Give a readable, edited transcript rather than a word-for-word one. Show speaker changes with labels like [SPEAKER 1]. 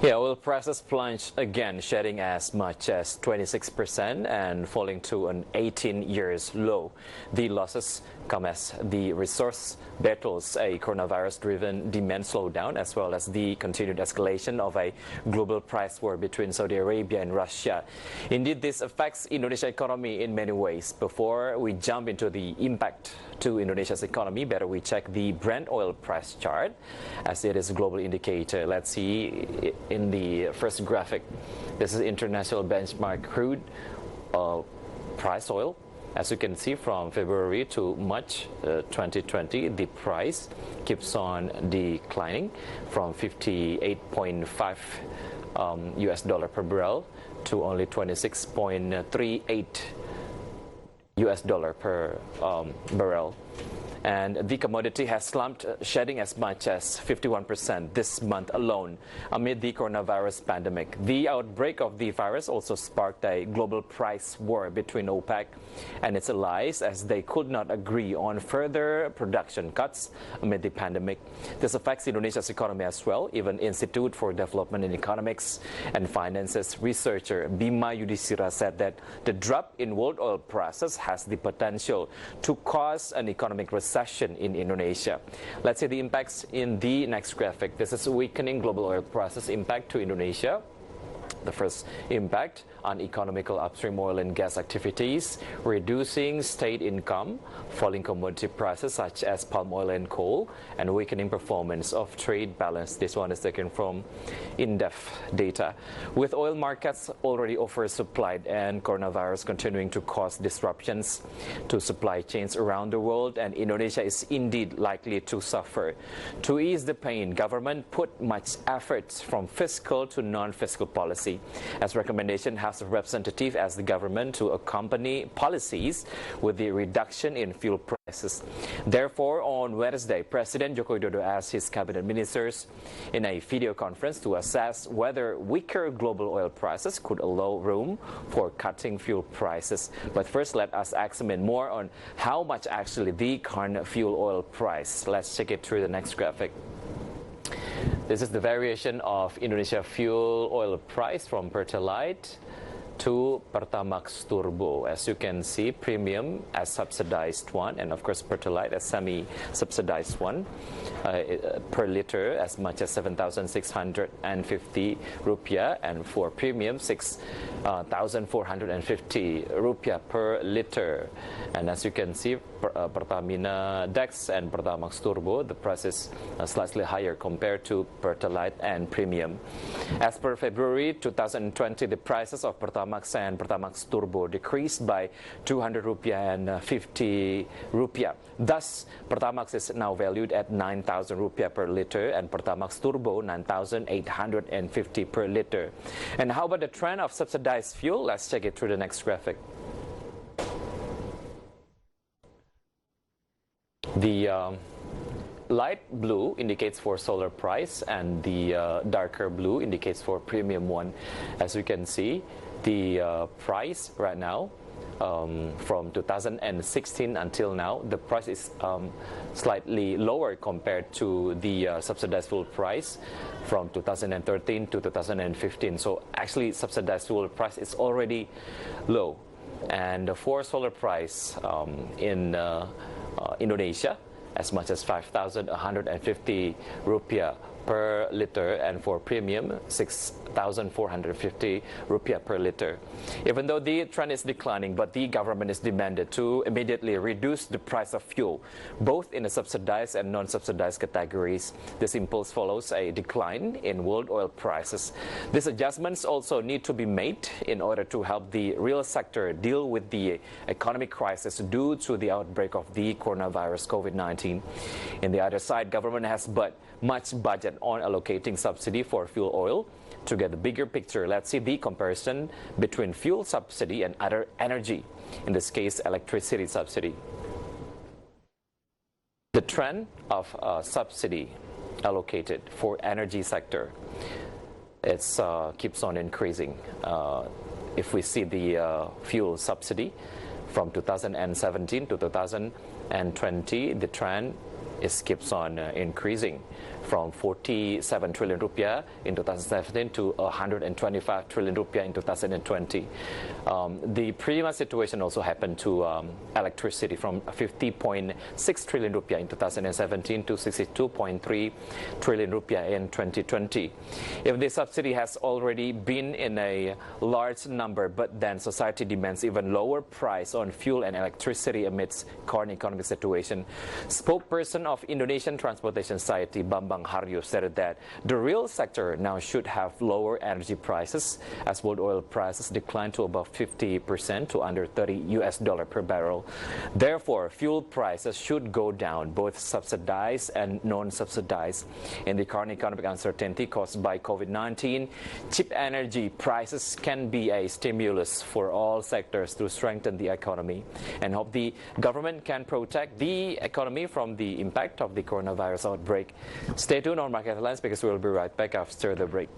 [SPEAKER 1] Yeah, oil prices plunged again, shedding as much as 26% and falling to an 18 years low. The losses come as the resource battles a coronavirus-driven demand slowdown, as well as the continued escalation of a global price war between Saudi Arabia and Russia. Indeed, this affects Indonesia's economy in many ways. Before we jump into the impact to Indonesia's economy, better we check the Brent oil price chart, as it is a global indicator. Let's see in the first graphic. This is international benchmark crude price oil. As you can see, from February to March 2020, the price keeps on declining from 58.5 US dollar per barrel to only 26.38 US dollar per barrel. And the commodity has slumped, shedding as much as 51% this month alone amid the coronavirus pandemic. The outbreak of the virus also sparked a global price war between OPEC and its allies, as they could not agree on further production cuts amid the pandemic. This affects Indonesia's economy as well. Even Institute for Development in Economics and Finances researcher Bima Yudhistira said that the drop in world oil prices has the potential to cause an economic recession in Indonesia. Let's see the impacts in the next graphic. This is weakening global oil prices impact to Indonesia. The first impact on economical upstream oil and gas activities, reducing state income, falling commodity prices such as palm oil and coal, and weakening performance of trade balance. This one is taken from in-depth data. With oil markets already oversupplied and coronavirus continuing to cause disruptions to supply chains around the world, and Indonesia is indeed likely to suffer. To ease the pain, government put much efforts from fiscal to non-fiscal policy. As recommendation, House of Representatives asked the government to accompany policies with the reduction in fuel prices. Therefore, on Wednesday, President Joko Widodo asked his cabinet ministers in a video conference to assess whether weaker global oil prices could allow room for cutting fuel prices. But first, let us examine more on how much actually the current fuel oil price. Let's check it through the next graphic. This is the variation of Indonesia fuel oil price from Pertalite to Pertamax Turbo. As you can see, premium as subsidized one, and of course Pertalite as semi-subsidized one, per liter as much as 7,650 rupiah, and for premium 6,450 rupiah per liter. And as you can see, Pertamina Dex and Pertamax Turbo, the price is slightly higher compared to Pertalite and premium. As per February 2020, the prices of Pertamax and Pertamax Turbo decreased by 200 rupiah and 50 rupiah. Thus, Pertamax is now valued at 9,000 rupiah per liter and Pertamax Turbo 9,850 per liter. And how about the trend of subsidized fuel? Let's check it through the next graphic. The light blue indicates for solar price, and the darker blue indicates for premium one. As you can see, the price right now, from 2016 until now, the price is slightly lower compared to the subsidized fuel price from 2013 to 2015. So actually, subsidized fuel price is already low. And for solar price in Indonesia, as much as 5,150 rupiah per liter, and for premium 6,450 rupiah per liter. Even though the trend is declining, but the government is demanded to immediately reduce the price of fuel, both in the subsidized and non-subsidized categories. This impulse follows a decline in world oil prices. These adjustments also need to be made in order to help the real sector deal with the economic crisis due to the outbreak of the coronavirus COVID-19. In the other side, government has but much budget on allocating subsidy for fuel oil. To get the bigger picture, let's see the comparison between fuel subsidy and other energy, in this case electricity subsidy. The trend of subsidy allocated for energy sector, it keeps on increasing. If we see the fuel subsidy from 2017 to 2020, the trend keeps on increasing. from 47 trillion rupiah in 2017 to 125 trillion rupiah in 2020. The previous situation also happened to electricity, from 50.6 trillion rupiah in 2017 to 62.3 trillion rupiah in 2020. If the subsidy has already been in a large number, but then society demands even lower price on fuel and electricity amidst current economic situation. Spokesperson of Indonesian Transportation Society, Bambang Haryo, said that the real sector now should have lower energy prices as world oil prices decline to above 50% to under $30 per barrel. Therefore, fuel prices should go down, both subsidized and non-subsidized. In the current economic uncertainty caused by COVID-19, cheap energy prices can be a stimulus for all sectors to strengthen the economy and hope the government can protect the economy from the impact of the coronavirus outbreak. Stay tuned on Market Headlines because we'll be right back after the break.